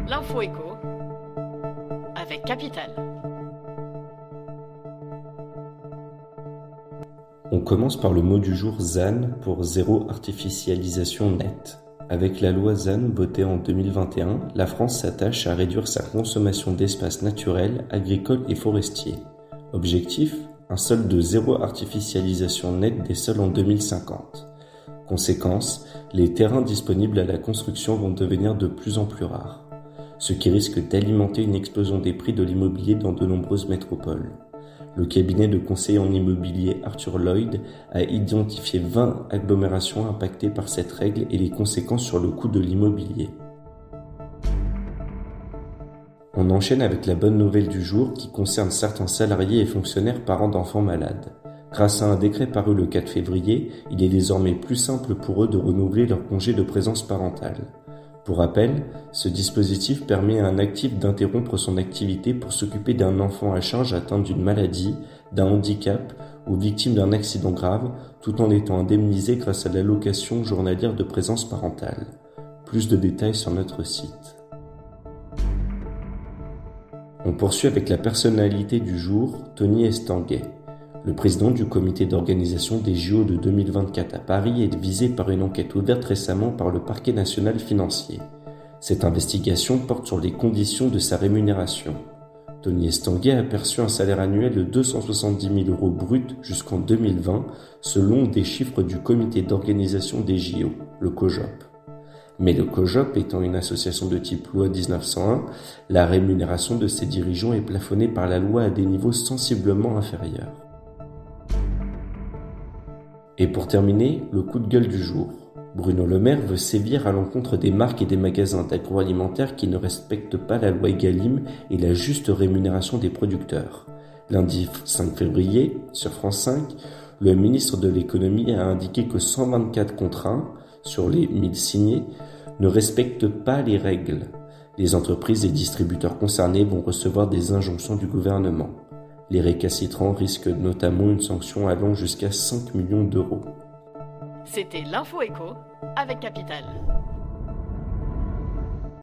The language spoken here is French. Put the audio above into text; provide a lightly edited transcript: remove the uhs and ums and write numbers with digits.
L'info éco avec Capital. On commence par le mot du jour ZAN pour zéro artificialisation nette. Avec la loi ZAN votée en 2021, la France s'attache à réduire sa consommation d'espaces naturels, agricoles et forestiers. Objectif : un sol de zéro artificialisation nette des sols en 2050. Conséquence : les terrains disponibles à la construction vont devenir de plus en plus rares, ce qui risque d'alimenter une explosion des prix de l'immobilier dans de nombreuses métropoles. Le cabinet de conseil en immobilier Arthur Lloyd a identifié 20 agglomérations impactées par cette règle et les conséquences sur le coût de l'immobilier. On enchaîne avec la bonne nouvelle du jour qui concerne certains salariés et fonctionnaires parents d'enfants malades. Grâce à un décret paru le 4 février, il est désormais plus simple pour eux de renouveler leur congé de présence parentale. Pour rappel, ce dispositif permet à un actif d'interrompre son activité pour s'occuper d'un enfant à charge atteint d'une maladie, d'un handicap ou victime d'un accident grave, tout en étant indemnisé grâce à l'allocation journalière de présence parentale. Plus de détails sur notre site. On poursuit avec la personnalité du jour, Tony Estanguet. Le président du comité d'organisation des JO de 2024 à Paris est visé par une enquête ouverte récemment par le parquet national financier. Cette investigation porte sur les conditions de sa rémunération. Tony Estanguet a perçu un salaire annuel de 270 000 € brut jusqu'en 2020, selon des chiffres du comité d'organisation des JO, le COJOP. Mais le COJOP étant une association de type loi 1901, la rémunération de ses dirigeants est plafonnée par la loi à des niveaux sensiblement inférieurs. Et pour terminer, le coup de gueule du jour. Bruno Le Maire veut sévir à l'encontre des marques et des magasins d'agroalimentaire qui ne respectent pas la loi Egalim et la juste rémunération des producteurs. Lundi 5 février, sur France 5, le ministre de l'économie a indiqué que 124 contrats, sur les 1000 signés, ne respectent pas les règles. Les entreprises et distributeurs concernés vont recevoir des injonctions du gouvernement. Les récalcitrants risquent notamment une sanction allant jusqu'à 5 millions d'euros. C'était l'info éco avec Capital.